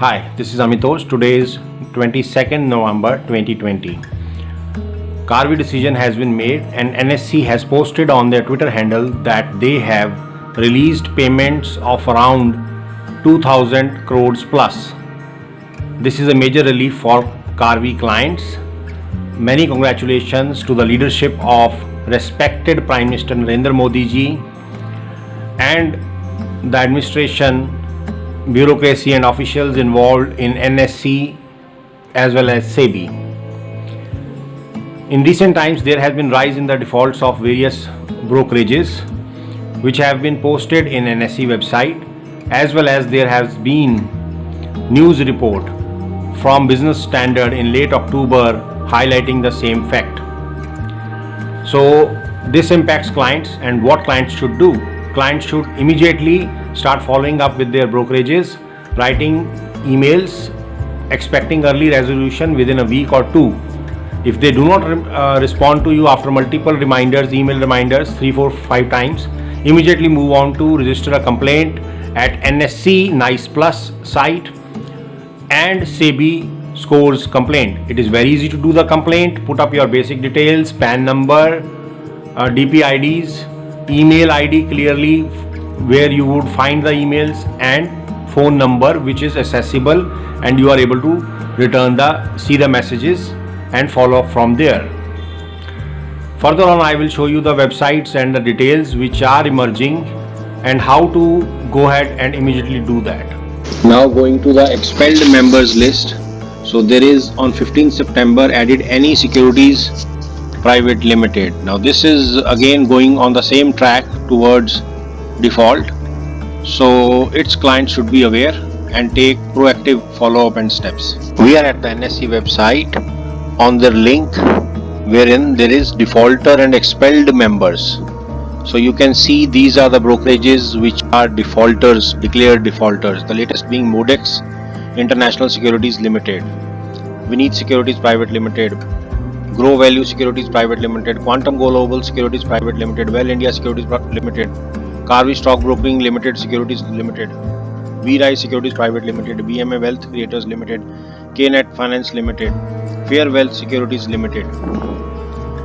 Hi, this is Amitosh. Today is 22nd November 2020. Carvi decision has been made and NSC has posted on their Twitter handle that they have released payments of around 2000 crores plus. This is a major relief for Carvi clients. Many congratulations to the leadership of respected Prime Minister Narendra Modi ji and the administration, bureaucracy and officials involved in NSC as well as SEBI. In recent times, there has been rise in the defaults of various brokerages which have been posted in NSC website, as well as there has been news report from Business Standard in late October highlighting the same fact. So this impacts clients, and what clients should do. Clients should immediately start following up with their brokerages, writing emails, expecting early resolution within a week or two. If they do not respond to you after multiple reminders, email reminders, 3, 4, 5 times, immediately move on to register a complaint at NSC Nice Plus site and SEBI scores complaint. It is very easy to do the complaint. Put up your basic details, PAN number, DP IDs, email ID clearly where you would find the emails, and phone number which is accessible, and you are able to see the messages and follow up from there. Further on, I will show you the websites and the details which are emerging and how to go ahead and immediately do that. Now going to the expelled members list. So there is on 15th September added Any Securities Private Limited. Now this is again going on the same track towards default, so its clients should be aware and take proactive follow-up and steps. We are at the NSC website on their link wherein there is defaulter and expelled members. So you can see these are the brokerages which are defaulters, declared defaulters. The latest being Modex International Securities Limited, Vineet Securities Private Limited, Grow Value Securities Private Limited, Quantum Global Securities Private Limited, Well India Securities Limited, Carvi Stock Broking Limited Securities Limited, VRI Securities Private Limited, BMA Wealth Creators Limited, KNet Finance Limited, Fair Wealth Securities Limited.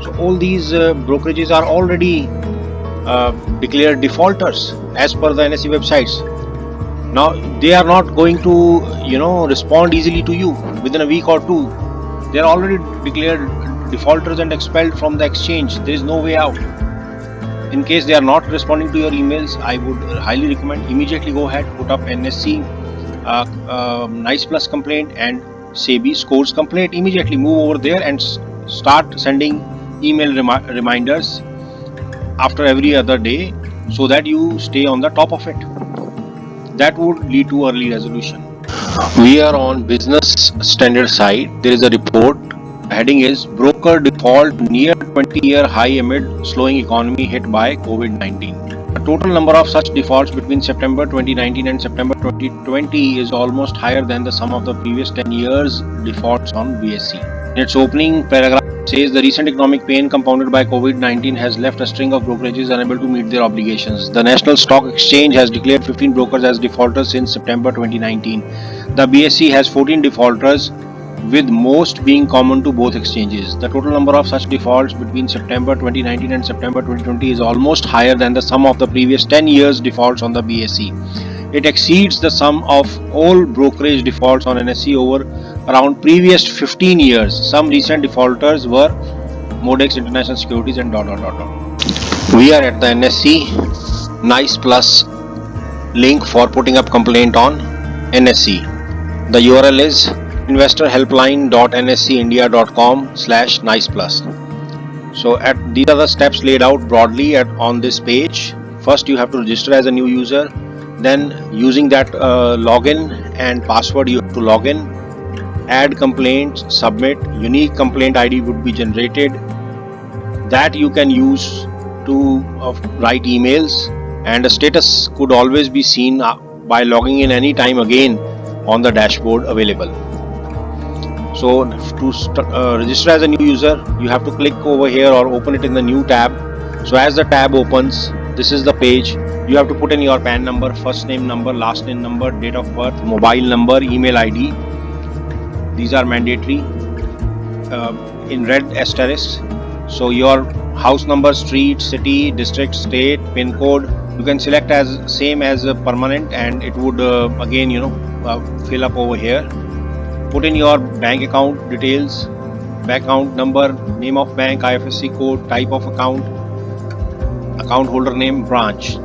So all these brokerages are already declared defaulters as per the NSE websites. Now they are not going to respond easily to you within a week or two. They are already declared defaulters and expelled from the exchange. There is no way out. In case they are not responding to your emails, I would highly recommend immediately go ahead, put up NSC Nice Plus complaint and SEBI scores complaint. Immediately move over there and start sending email reminders after every other day, so that you stay on the top of it. That would lead to early resolution. We are on Business Standard site. There is a report. Heading is Broker Default Near 20-year High Amid Slowing Economy Hit by COVID-19. The total number of such defaults between September 2019 and September 2020 is almost higher than the sum of the previous 10 years defaults on BSE. In its opening paragraph says the recent economic pain compounded by COVID-19 has left a string of brokerages unable to meet their obligations. The National Stock Exchange has declared 15 brokers as defaulters since September 2019. The BSE has 14 defaulters, with most being common to both exchanges. The total number of such defaults between September 2019 and September 2020 is almost higher than the sum of the previous 10 years defaults on the BSE. It exceeds the sum of all brokerage defaults on NSE over around previous 15 years. Some recent defaulters were Modex International Securities and ... We are at the NSE Nice Plus link for putting up complaint on NSE. The URL is investorhelpline.nscindia.com/niceplus. So these are the steps laid out broadly on this page. First, you have to register as a new user. Then, using that login and password, you have to log in, add complaints, submit. Unique complaint ID would be generated that you can use to write emails, and a status could always be seen by logging in any time again on the dashboard available. So to register as a new user, you have to click over here or open it in the new tab. So as the tab opens, This is the page. You have to put in your PAN number, first name number, last name number, date of birth, mobile number, email ID. These are mandatory in red asterisk. So your house number, street, city, district, state, pin code, you can select as same as a permanent, and it would again fill up over here. Put in your bank account details, bank account number, name of bank, IFSC code, type of account, account holder name, branch.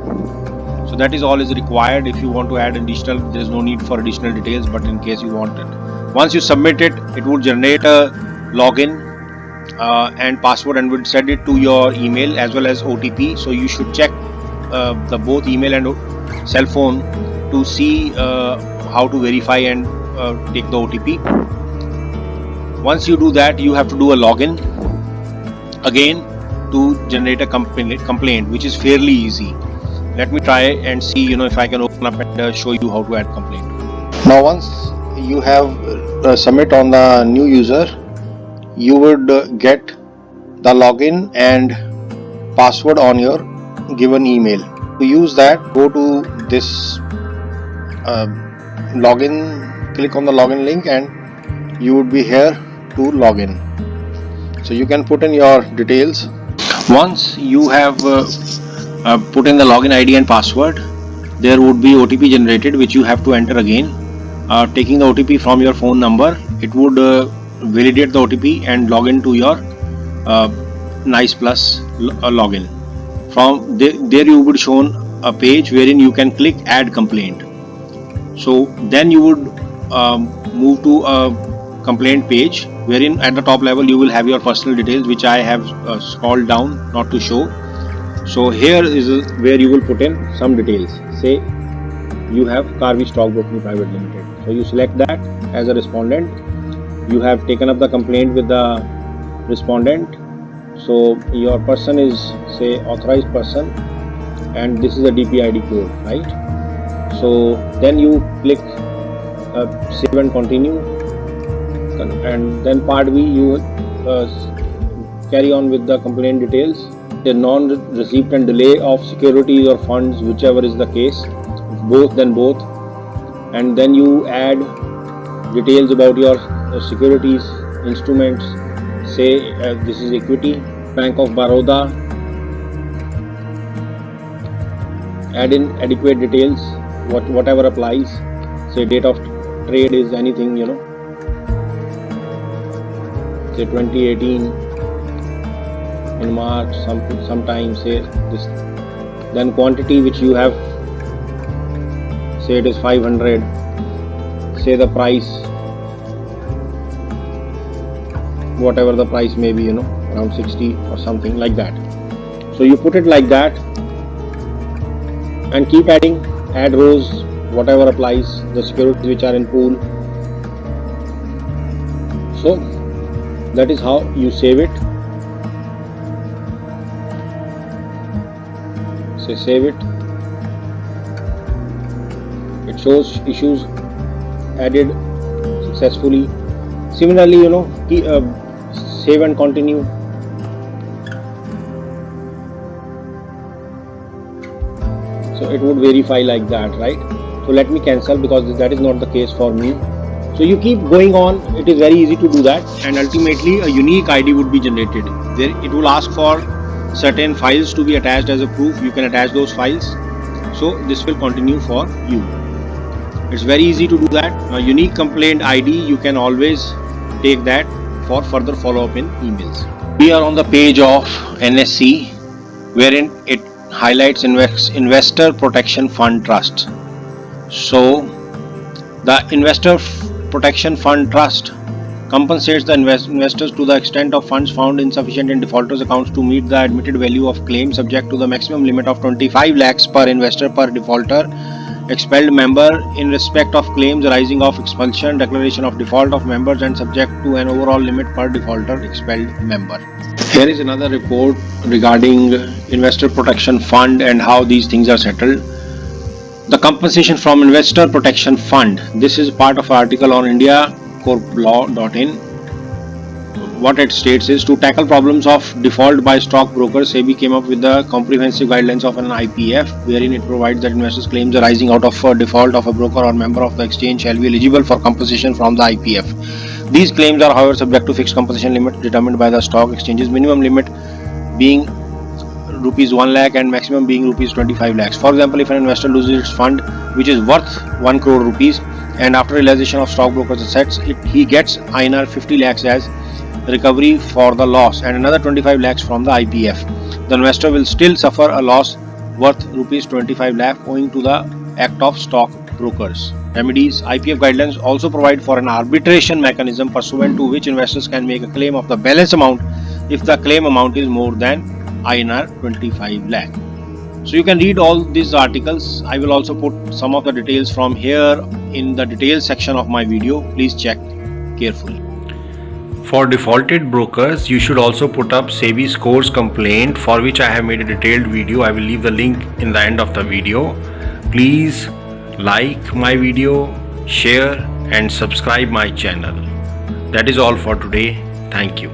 So that is all is required. If you want to add additional, there is no need for additional details, but in case you want it, once you submit it, it would generate a login and password and would send it to your email as well as OTP. So you should check the both email and cell phone to see how to verify and take the OTP. Once you do that, you have to do a login again to generate a complaint, which is fairly easy. Let me try and see if I can open up and show you how to add complaint. Now once you have submit on the new user, you would get the login and password on your given email. To use that, go to this login, click on the login link, and you would be here to login. So you can put in your details. Once you have put in the login ID and password, there would be OTP generated, which you have to enter again. Taking the OTP from your phone number, it would validate the OTP and log in to your Nice Plus login. From there you would shown a page wherein you can click add complaint. So then you would move to a complaint page wherein at the top level you will have your personal details, which I have scrolled down not to show. So here is where you will put in some details. Say you have Karvi Stockbroking Private Limited. So you select that as a respondent. You have taken up the complaint with the respondent. So your person is say authorized person, and this is a DPID code, right? So then you click save and continue, and then part B you carry on with the complaint details. The non-receipt and delay of securities or funds, whichever is the case, both, and then you add details about your securities, instruments. Say this is equity, Bank of Baroda. Add in adequate details, whatever applies. Say date of trade is anything, say 2018 in March, sometime, say this. Then quantity which you have, say it is 500. Say the price, whatever the price may be, around 60 or something like that. So you put it like that and keep adding, add rows, whatever applies, the securities which are in pool. So that is how you save it. Say save it. It shows issues added successfully. Similarly, save and continue. So it would verify like that, right? So let me cancel because that is not the case for me. So you keep going on. It is very easy to do that, and ultimately a unique ID would be generated. It will ask for certain files to be attached as a proof. You can attach those files. So this will continue for you. It's very easy to do that. A unique complaint ID, you can always take that for further follow-up in emails. We are on the page of NSE, wherein it highlights Investor Protection Fund Trust. So the Investor Protection Fund Trust compensates the investors to the extent of funds found insufficient in defaulters' accounts to meet the admitted value of claim, subject to the maximum limit of 25 lakhs per investor per defaulter expelled member in respect of claims arising of expulsion, declaration of default of members, and subject to an overall limit per defaulter expelled member. Here is another report regarding Investor Protection Fund and how these things are settled. The compensation from Investor Protection Fund. This is part of an article on indiacorplaw.in. what it states is, to tackle problems of default by stockbrokers, SEBI came up with the comprehensive guidelines of an IPF, wherein it provides that investors' claims arising out of a default of a broker or member of the exchange shall be eligible for compensation from the IPF. These claims are, however, subject to fixed compensation limit determined by the stock exchanges, minimum limit being rupees 1 lakh and maximum being rupees 25 lakhs. For example, if an investor loses its fund which is worth 1 crore rupees, and after realization of stockbroker's assets, he gets INR 50 lakhs as recovery for the loss and another 25 lakhs from the IPF. The investor will still suffer a loss worth rupees 25 lakh owing to the act of stockbrokers. Remedies: IPF guidelines also provide for an arbitration mechanism pursuant to which investors can make a claim of the balance amount if the claim amount is more than INR 25 lakh. So you can read all these articles. I will also put some of the details from here in the details section of my video. Please check carefully. For defaulted brokers, you should also put up SEBI scores complaint, for which I have made a detailed video. I will leave the link in the end of the video. Please like my video, share and subscribe my channel. That is all for today. Thank you.